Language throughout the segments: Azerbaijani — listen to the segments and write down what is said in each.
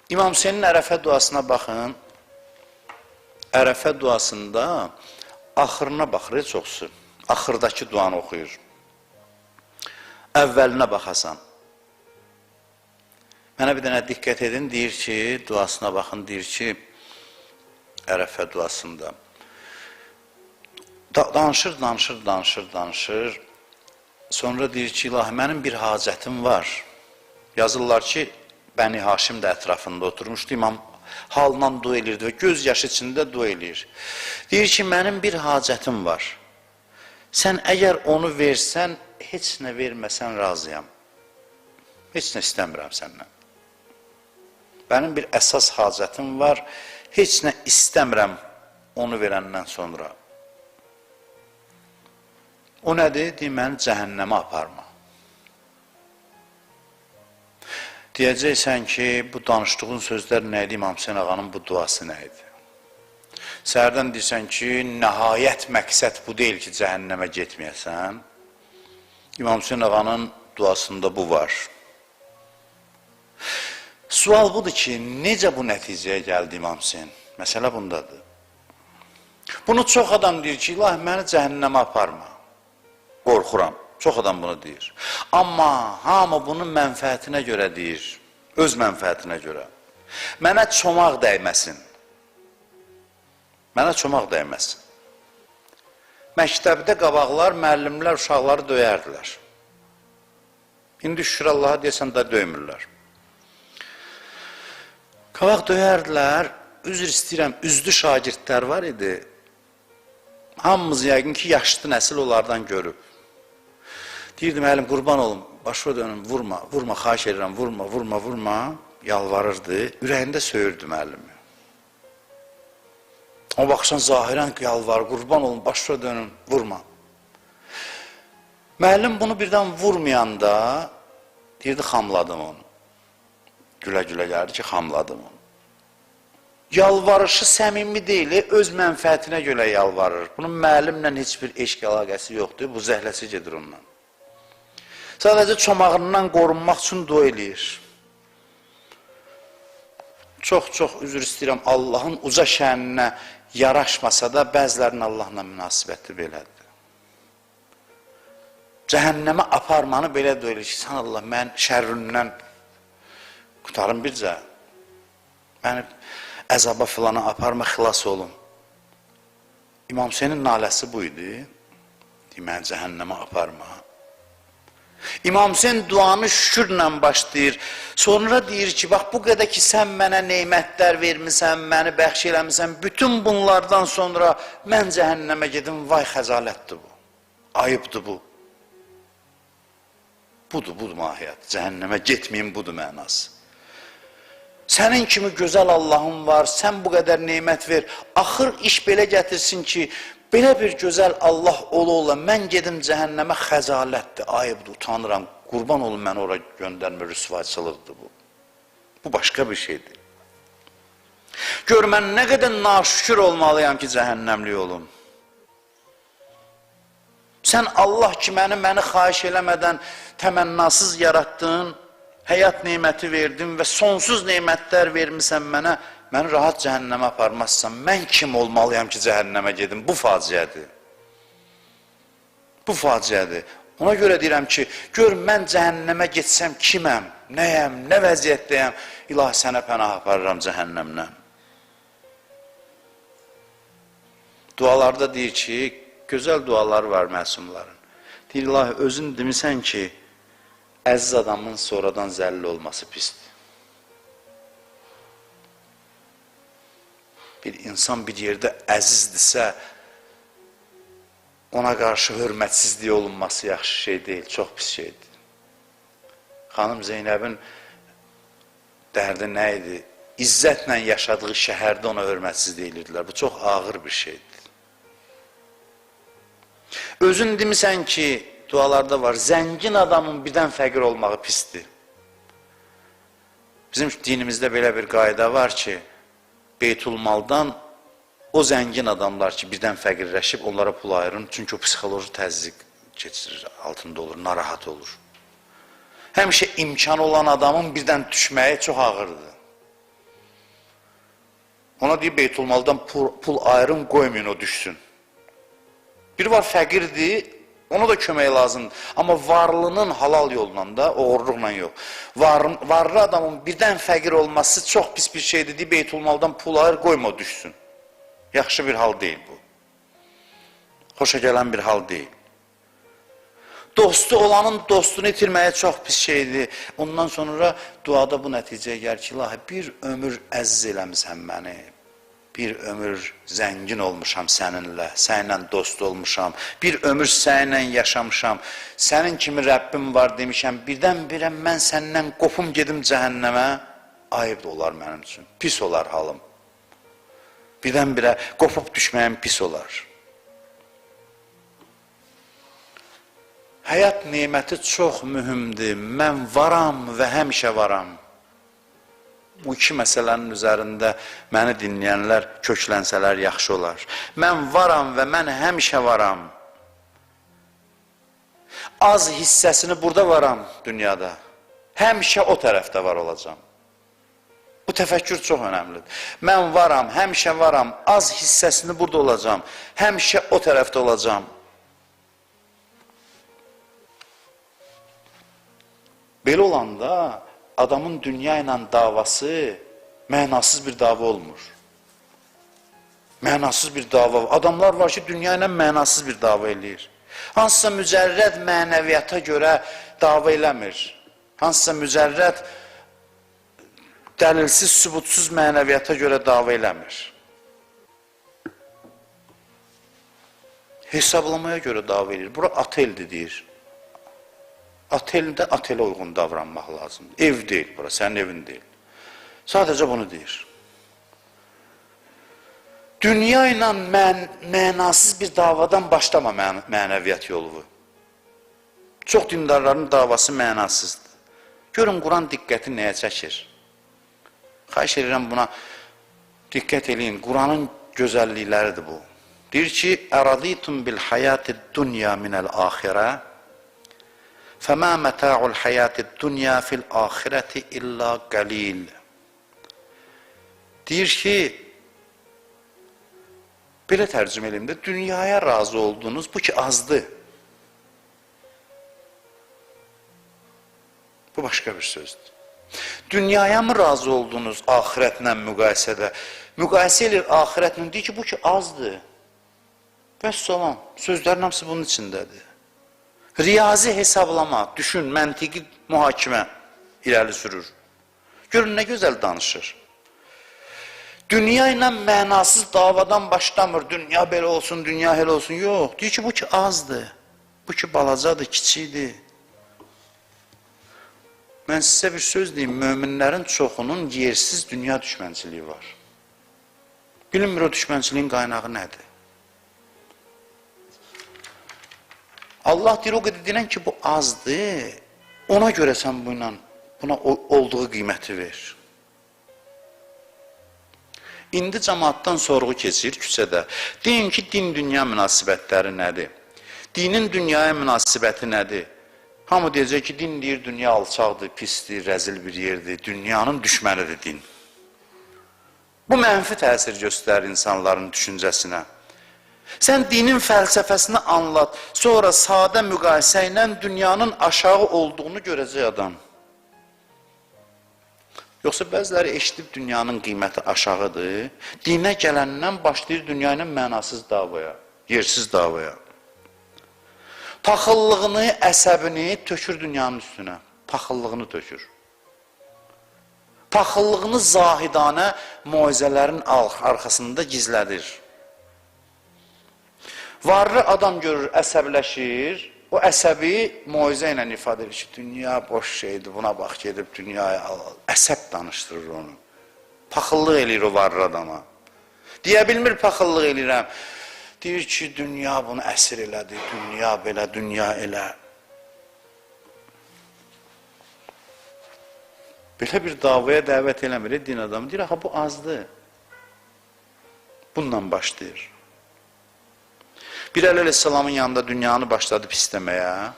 İmam Hüseynin Ərəfə duasına baxın. Ərəfə duasında axırına baxır çoxsu. Axırdakı duanı oxuyur. Əvvəlinə baxasan. Mənə bir dənə diqqət edin, deyir ki, duasına baxın, deyir ki, Ərəfə duasında. Danışır. Sonra deyir ki, ilahi, mənim bir hacətim var. Yazırlar ki, Bəni Haşim də ətrafında oturmuşdu, İmam halından dua elirdi və göz yaşı içində dua elir. Deyir ki, mənim bir hacətim var. Sən əgər onu versən, heç nə verməsən razıyam. Heç nə istəmirəm səndən. Mənim bir əsas hacətim var, heç nə istəmirəm onu verəndən sonra. O nədir? Deyir, məni cəhənnəmə aparma. Deyəcəksən ki, bu danışdığın sözlər nə idi? İmam Hüseyin ağanın bu duası nə idi? Səhərdən deyirsən ki, nəhayət məqsəd bu deyil ki, cəhənnəmə getməyəsən. İmam Hüseyin ağanın duasında bu var. Sual budur ki, necə bu nəticəyə gəldi İmam Hüseyin? Məsələ bundadır. Bunu çox adam deyir ki, ilahi, məni cəhənnəmə aparma. Qorxuram. Çox adam bunu deyir. Amma hamı bunun mənfəətinə görə deyir. Öz mənfəətinə görə. Mənə çomaq dəyməsin. Mənə çomaq dəyməsin. Məktəbdə qabaqlar, müəllimlər uşaqları döyərdilər. İndi şükür Allaha deyəsən də döymürlər. Qabaq döyərdilər, üzr istəyirəm, üzlü şagirdlər var idi. Hamımız yəqin ki, yaşlı nəsil onlardan görüb. Deyirdi, müəllim, qurban olum, başa dönüm, vurma, xahiş edirəm, vurma, yalvarırdı, ürəyində söyürdü müəllimi. O baxsan, zahirən yalvar, qurban olum, başa dönüm, vurma. Müəllim bunu birdən vurmayanda, deyirdi, xamladım onu. Gülə-gülə gəldi ki, xamladım onu. Yalvarışı səmimi deyil, öz mənfəətinə görə yalvarır. Bunun müəllimlə heç bir eşq əlaqəsi yoxdur, bu zəhləsi gedir ondan. Sadəcə çomağından qorunmaq üçün dua eləyir. Çox üzr istəyirəm, Allahın uca şəninə yaraşmasa da bəzilərinin Allahla münasibəti belədir. Cəhənnəmə aparmanı belə dua eləyir ki, sən Allah, mən şərrindən qutarım bircə. Məni əzaba filana aparma, xilas olun. İmam Hüseynin naləsi buydu. Məni cəhənnəmə aparma. İmam Hüseyin duanı şükürlə başlayır. Sonra deyir ki, bax bu qədər ki, sən mənə neymətlər vermisən, məni bəxş eləmisən, bütün bunlardan sonra mən cəhənnəmə gedim, vay xəcalətdir bu. Ayıbdır bu. Budur mahiyyət. Cəhənnəmə getməyim, budur mənası. Sənin kimi gözəl Allahın var, sən bu qədər neymət ver. Axır iş belə gətirsin ki, belə bir gözəl Allah ola, mən gedim cəhənnəmə, xəcalətdir, ayıbdır, utanıram, qurban olun mən ora göndərmə, rüsvayçılıqdır bu. Bu başqa bir şeydir. Gör, mən nə qədər naşükür olmalıyam ki, cəhənnəmlik olum. Sən Allah ki, məni xahiş eləmədən təmənnasız yaratdın, həyat neyməti verdin və sonsuz neymətlər vermisən mənə, məni rahat cəhənnəmə aparmazsan, mən kim olmalıyam ki, cəhənnəmə gedim? Bu faciədir. Bu faciədir. Ona görə deyirəm ki, gör, mən cəhənnəmə getsəm kiməm, nəyəm, nə vəziyyətdəyəm, ilahi sənə pənah aparıram cəhənnəmdən. Dualarda deyir ki, gözəl dualar var məsumların. Deyir, ilahi, özün demisən ki, əziz adamın sonradan zəlil olması pisdir. Bir insan bir yerdə əzizdirsə, ona qarşı hörmətsizliyi olunması yaxşı şey deyil, çox pis şeydir. Xanım Zeynəbin dərdi nə idi? İzzətlə yaşadığı şəhərdə ona hörmətsizlik edirdilər. Bu çox ağır bir şeydir. Özün demisən ki, dualarda var, zəngin adamın birdən fəqir olmağı pisdir. Bizim dinimizdə belə bir qayda var ki, Beytulmaldan o zəngin adamlar ki, birdən fəqirləşib, onlara pul ayırın, çünki o psixoloji təzyiq keçirir, altında olur, narahat olur. Həmişə imkanı olan adamın birdən düşməyi çox ağırdır. Ona deyib Beytulmaldan pul ayırın, qoymayın o düşsün. Biri var fəqirdir, ona da kömək lazımdır. Amma varlının halal yolla da, oğurluqla yox. Varlı adamın birdən fəqir olması çox pis bir şeydir. Deyib Beytulmaldan pul ayır, qoyma düşsün. Yaxşı bir hal deyil bu. Xoşa gələn bir hal deyil. Dostu olanın dostunu itirməyə çox pis şeydir. Ondan sonra duada bu nəticəyə gəlir ki, ilahi, bir ömür əziz eləmişsən məni. Bir ömür zəngin olmuşam səninlə, səninlə dost olmuşam. Bir ömür səninlə yaşamışam. Sənin kimi Rəbbim var demişəm. Birdən-birə mən səndən qopum gedim cəhənnəmə. Ayıb da olar mənim üçün. Pis olar halım. Birdən-birə qopub düşməyim pis olar. Həyat neməti çox mühümdür. Mən varam və həmişə varam. Bu iki məsələnin üzərində məni dinləyənlər köklənsələr yaxşı olar. Mən varam və mən həmişə varam. Az hissəsini burada varam dünyada. Həmişə o tərəfdə var olacam. Bu təfəkkür çox önəmlidir. Mən varam, həmişə varam. Az hissəsini burada olacam. Həmişə o tərəfdə olacam. Belə olanda adamın dünya ilə davası mənasız bir dava olmur. Mənasız bir dava. Adamlar var ki, dünya ilə mənasız bir dava eləyir. Hansısa mücərrəd mənəviyyata görə dava eləmir. Hansısa mücərrəd dəlilsiz, sübutsuz mənəviyyata görə dava eləmir. Hesablamaya görə dava eləyir. Bura ateldir deyir. Ateldə atelə uyğun davranmaq lazımdır. Ev deyil bura, sənin evin deyil. Sadəcə bunu deyir. Dünya ilə mənasız bir davadan başlama mənəviyyat yolu. Çox dindarların davası mənasızdır. Görün, Quran diqqəti nəyə çəkir? Xahiş edirəm buna diqqət eləyin. Quranın gözəllikləridir bu. Deyir ki, Əraditum bil hayati dunya minəl axirə فَمَا مَتَاعُ الْحَيَاةِ الدُّنْيَا فِي الْآخِرَةِ إِلَّا قَلِيلٌ. Deyir ki, belə tərcümə eləyim də, dünyaya razı oldunuz, bu ki azdır. Bu başqa bir sözdür. Dünyaya mı razı oldunuz ahirətlə müqayisədə? Müqayisə edir ahirətlə, deyir ki, bu ki azdır. Vəssalam, sözlərin hamısı bunun içindədir. Riyazi hesablama, düşün, məntiqi mühakimə irəli sürür. Görün, nə gözəl danışır. Dünya ilə mənasız davadan başlamır. Dünya belə olsun, dünya elə olsun. Yox, deyir ki, bu ki azdır. Bu ki balacadır, kiçikdir. Mən sizə bir söz deyim, möminlərin çoxunun yersiz dünya düşmənçiliyi var. Bilinmir o düşmənçiliyin qaynağı nədir? Allah deyir, o qədər deyilən ki, bu azdır, ona görə sən buna olduğu qiyməti ver. İndi cəmaatdan sorğu keçir küçədə. Deyin ki, din-dünya münasibətləri nədir? Dinin dünyaya münasibəti nədir? Hamı deyəcək ki, din deyir, dünya alçaqdır, pisdir, rəzil bir yerdir, dünyanın düşmənidir din. Bu mənfi təsir göstərir insanların düşüncəsinə. Sən dinin fəlsəfəsini anlat, sonra sadə müqayisə ilə dünyanın aşağı olduğunu görəcək adam. Yoxsa bəziləri eşidib dünyanın qiyməti aşağıdır, dinə gələndən başlayır dünya ilə mənasız davaya, yersiz davaya. Paxıllığını, əsəbini tökür dünyanın üstünə, paxıllığını tökür. Paxıllığını zahidanə muizələrin arxasında gizlədir. Varlı adam görür, əsəbləşir, o əsəbi muizə ilə ifadə edir ki, dünya boş şeydir, buna bax, gedib dünyaya al. Əsəb danışdırır onu. Paxıllıq eləyir o varlı adama. Deyə bilmir, paxıllıq eləyirəm. Deyir ki, dünya bunu əsir elədi, dünya belə, dünya elə. Belə bir davaya dəvət eləmir, din adamı. Deyir, axı, bu azdır. Bununla başlayır. Bir Əleyhisselamın yanında dünyanı başladı pisləməyə.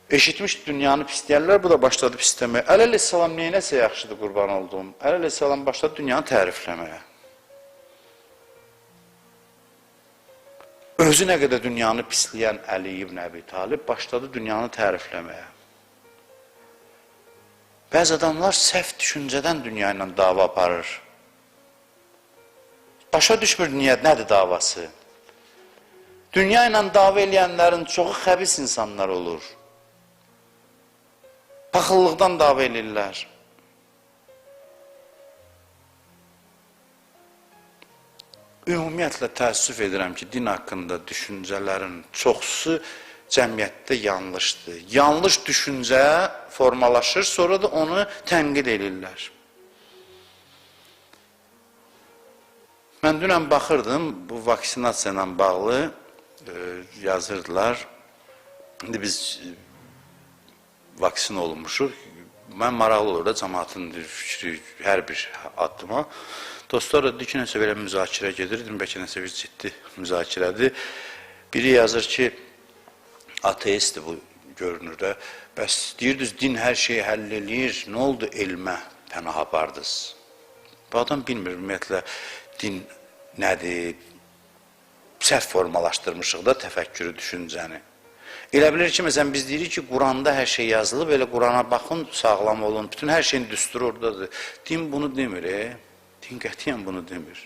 Eşitmiş dünyanı pisləyərlər, bu da başladı pisləməyə. Əli əleyhissalam neynəsə yaxşıdır, qurban olduğum. Əli əleyhissalam başladı dünyanı tərifləməyə. Özü nə qədər dünyanı pisləyən Əli ibn Əbi Talib başladı dünyanı tərifləməyə. Bəzi adamlar səhv düşüncədən dünya ilə dava aparır. Başa düşmür nədir davası. Dünya ilə dava eləyənlərin çoxu xəbis insanlar olur. Paxıllıqdan dava eləyirlər. Ümumiyyətlə təəssüf edirəm ki, din haqqında düşüncələrin çoxsu cəmiyyətdə yanlışdır. Yanlış düşüncə formalaşır, sonra da onu tənqid edirlər. Mən dünən baxırdım, bu vaksinasiya ilə bağlı yazırdılar. İndi biz vaksin olunmuşuq. Mən maraqlı olur da cəmaatın fikri hər bir addıma. Dostlar da ki, nəsə belə müzakirə gedirdim, bəlkə nəsə bir ciddi müzakirədir. Biri yazır ki, ateistdir bu görünür də. Bəs deyirdiniz, din hər şeyi həll eləyir, nə oldu elmə pənah apardınız? Bu adam bilmir, ümumiyyətlə, din nədir? Səhv formalaşdırmışıq da təfəkkürü, düşüncəni. Elə bilir ki, məsələn, biz deyirik ki, Quranda hər şey yazılıb, elə Qurana baxın, sağlam olun, bütün hər şeyin düsturu oradadır. Din bunu demir, din qətiyyən bunu demir.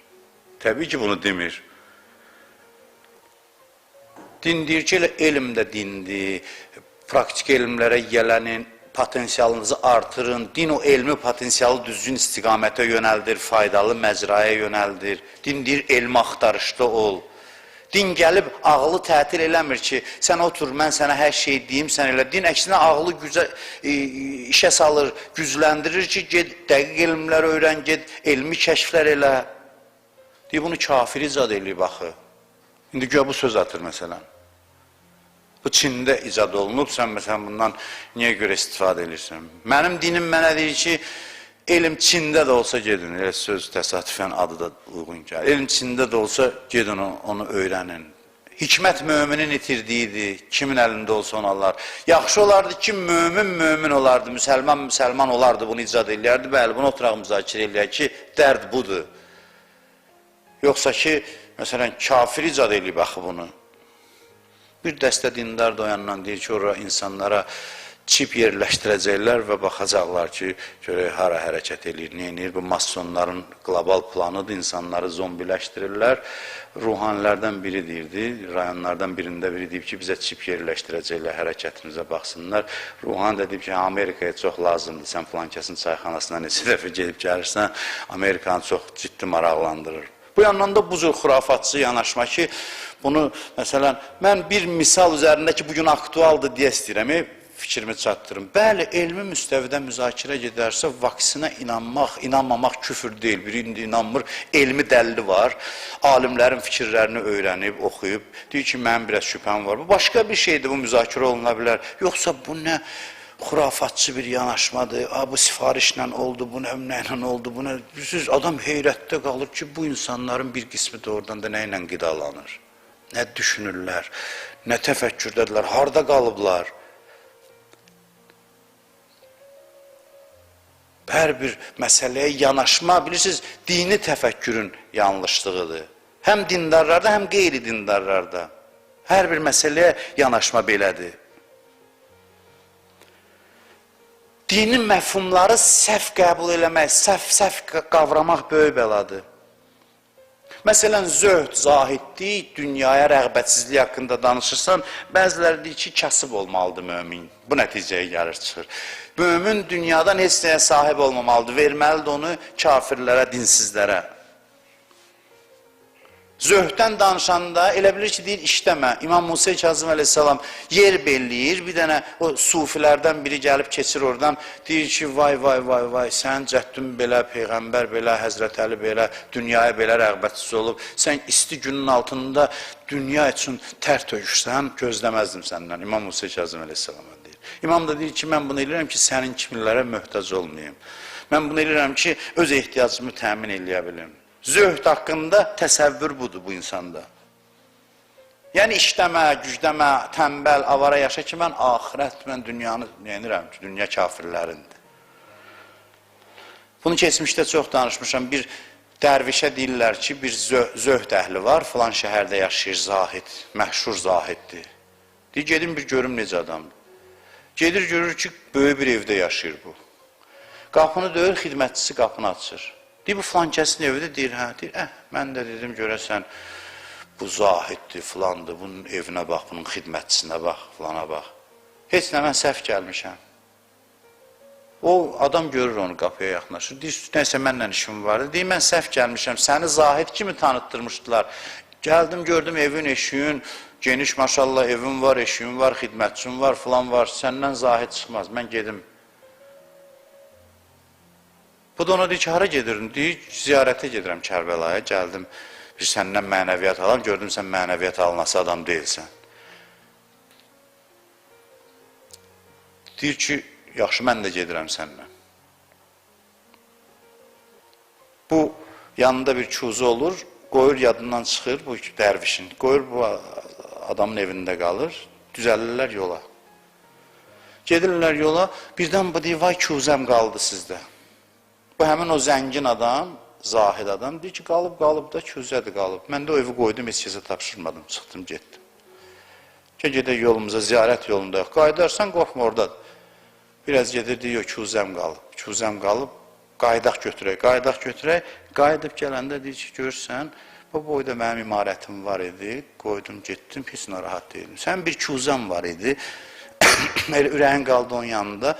Təbii ki, bunu demir. Din deyir ki, elə elm də dindir, praktik elmlərə gələnin potensialınızı artırın, din o elmi potensialı düzgün istiqamətə yönəldir, faydalı məcraya yönəldir. Din deyir, elmi axtarışda ol. Din gəlib, ağlı tətil eləmir ki, sən otur, mən sənə hər şey deyim, sən elə. Din əksinə ağlı işə salır, gücləndirir ki, get, dəqiq elmlər öyrən, get, elmi kəşflər elə. Deyir, bunu kafir icad eləyib axı. İndi güya bu söz atır, məsələn. Bu Çində icad olunub, sən məsələn bundan niyə görə istifadə edirsən? Mənim dinim mənə deyir ki, elm Çində də olsa gedin, elə söz təsadüfən adı da uyğun gəlir. Elm Çində də olsa gedin onu öyrənin. Hikmət möminin itirdiyidir, kimin əlində olsa onu alar. Yaxşı olardı ki, mömin olardı, müsəlman olardı, bunu icad eləyərdi. Bəli, bunu oturaq müzakirə eləyək ki, dərd budur. Yoxsa ki, məsələn, kafir icad eləyib axı bunu. Bir dəstə dindar da o yandan deyir ki, oraya insanlara çip yerləşdirəcəklər və baxacaqlar ki, hara hərəkət edir, neyinir. Bu masonların qlobal planıdır, insanları zombiləşdirirlər. Ruhanilərdən biri deyirdi, rayonlardan birində biri deyib ki, bizə çip yerləşdirəcəklər, hərəkətimizə baxsınlar. Ruhani da deyib ki, Amerikaya çox lazımdır, sən filankəsin çayxanasına neçə dəfə gedib gəlirsən, Amerikanı çox ciddi maraqlandırır. Bu yandan da bu cür xurafatçı yanaşma ki, bunu, məsələn, mən bir misal üzərində ki, bugün aktualdır deyə istəyirəm, fikrimi çatdırım. Bəli, elmi müstəvidə müzakirə gedərsə, vaksinə inanmaq, inanmamaq küfür deyil. Biri indi inanmır, elmi dəlili var, alimlərin fikirlərini öyrənib, oxuyub, deyir ki, mənim biraz şübhəm var. Bu başqa bir şeydir, bu müzakirə oluna bilər. Yoxsa bu nə xurafatçı bir yanaşmadır, bu sifarişlə oldu, bu nə oldu, bu nə... Siz adam heyrətdə qalır ki, bu insanların bir qismi doğrudan da nə ilə qidalanır, nə düşünürlər, nə təfəkkürdədirlər, harada qalıblar. Hər bir məsələyə yanaşma, bilirsiniz, dini təfəkkürün yanlışlığıdır. Həm dindarlarda, həm qeyri-dindarlarda. Hər bir məsələyə yanaşma belədir. Dini məfhumları səhv qəbul eləmək, səhv qavramaq böyük bəladır. Məsələn, zöhd, zahidlik, dünyaya rəğbətsizlik haqqında danışırsan, bəziləri deyir ki, kasıb olmalıdır mömin. Bu nəticəyə gəlir, çıxır. Mömin dünyadan heç nəyə sahib olmamalıdır, verməlidir onu kafirlərə, dinsizlərə. Zöhddən danışanda elə bilir ki, deyir, işləmə. İmam Musa Kazım əleyhissalam yer belləyir, bir dənə o sufilərdən biri gəlib keçir oradan, deyir ki, vay, sən cəddün belə, Peyğəmbər belə, Həzrət Əli belə, dünyaya belə rəğbətsiz olub, sən isti günün altında dünya üçün tər tökürsən, gözləməzdim səndən. İmam Musa Kazım əleyhissalama deyir. İmam da deyir ki, mən bunu eləyirəm ki, sənin kimlərə möhtac olmayayım. Mən bunu eləyirəm ki, öz ehtiyacımı təmin eləyə bilim. Zöhd haqqında təsəvvür budur bu insanda. Yəni işləmə, gücləmə, tənbəl, avara yaşa ki, mən axirət, mən dünyanı yenirəm ki, dünya kafirlərindir. Bunu keçmişdə çox danışmışam. Bir dərvişə deyirlər ki, bir zöhd əhli var, filan şəhərdə yaşayır, zahid, məşhur zahiddir. Deyir, gedim bir görüm necə adamdır. Gedir, görür ki, böyük bir evdə yaşayır bu. Qapını döyür, xidmətçisi qapını açır. Deyir, bu filan kəsin evidir, deyir, hə, deyir, mən də dedim, görəsən, bu zahiddir, filandır, bunun evinə bax, bunun xidmətçisinə bax, filana bax. Heç nə, mən səhv gəlmişəm. O adam görür onu qapıya yaxınlaşır. Deyir, nəysə mənlə işim var. Deyir, mən səhv gəlmişəm. Səni zahid kimi tanıtdırmışdılar. Gəldim, gördüm evin, eşiyin, geniş maşallah evin var, eşiyin var, xidmətçin var, filan var. Səndən zahid çıxmaz. Mən gedim. Bu da ona deyir ki, hara gedirdim? Deyir, ziyarətə gedirəm Kərbəlaya. Gəldim, bir səndən mənəviyyat alam. Gördüm, sən mənəviyyat alınası adam deyilsən. Deyir ki, yaxşı, mən də gedirəm səndən. Bu, yanında bir kuzu olur, qoyur yadından çıxır bu dərvişin. Qoyur bu adamın evində qalır, düzəlirlər yola. Gedirlər yola, birdən bu deyir, vay kuzəm qaldı sizdə. Bu həmin o zəngin adam, zahid adam, deyir ki, qalıb da kuzədir qalıb. Mən də o evi qoydum, heç kəsə tapşırmadım, çıxdım, getdim. Gedək yolumuza, ziyarət yolunda yox. Qaydarsan, qorxma oradadır. Biraz gedir, deyir, kuzəm qalıb, qaydaq götürək. Qayıdıb gələndə deyir ki, görürsən, bu boyda mənim imarətim var idi, qoydum, getdim, pis narahat deyildim. Sən bir kuzəm var idi, ürəyin qaldı onun yanında,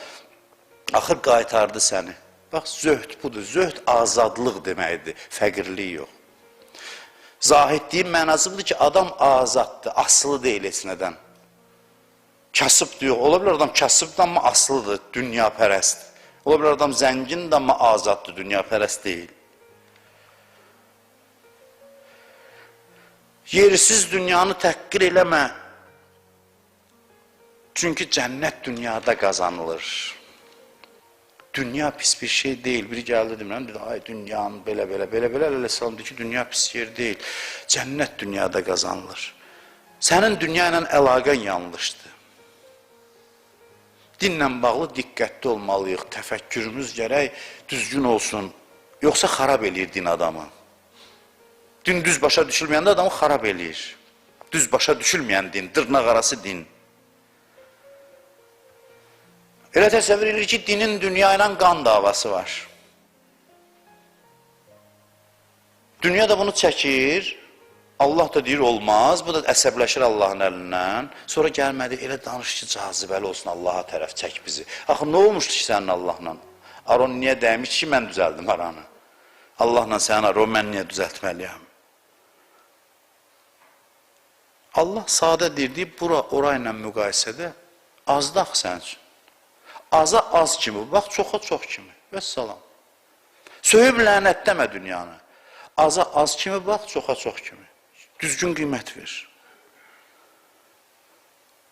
axır qaytardı səni. Bax, zöhd budur, zöhd azadlıq deməkdir, fəqirlik yox. Zahidliyin mənası budur ki, adam azaddır, asılı deyil esinədən. Kasıbdır yox, ola bilər adam kasıbdır, amma asılıdır, dünya pərəst. Ola bilər adam zəngindir, amma azaddır, dünya pərəst deyil. Yersiz dünyanı təhqir eləmə. Çünki cənnət dünyada qazanılır. Dünya pis bir şey deyil. Biri gəldi demirəm, dedi, ay dünyanın belə, əleyhissalam deyir ki, dünya pis yer deyil. Cənnət dünyada qazanılır. Sənin dünya ilə əlaqən yanlışdır. Dinlə bağlı diqqətli olmalıyıq, təfəkkürümüz gərək düzgün olsun, yoxsa xarab eləyir din adamı. Din düz başa düşülməyəndə adamı xarab eləyir. Düz başa düşülməyən din, dırnaq arası din. Elə təsəvvür edir ki, dinin dünya ilə qan davası var. Dünya da bunu çəkir, Allah da deyir olmaz, bu da əsəbləşir Allahın əlindən. Sonra gəlmədi, elə danış ki, cazibəli olsun Allaha tərəf çək bizi. Axı, nə olmuşdu ki sənin Allahla? Aron niyə dəymiş ki, mən düzəldim aranı? Allahla sənin aron, mən niyə düzəltməliyəm? Allah sadə deyir, orayla müqayisədə azdı axı sənin üçün. Aza az kimi, bax, çoxa çox kimi. Vəssalam. Söyüb lənətləmə dünyanı. Aza az kimi, bax, çoxa çox kimi. Düzgün qiymət ver.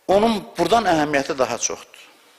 Onun buradan əhəmiyyəti daha çoxdur.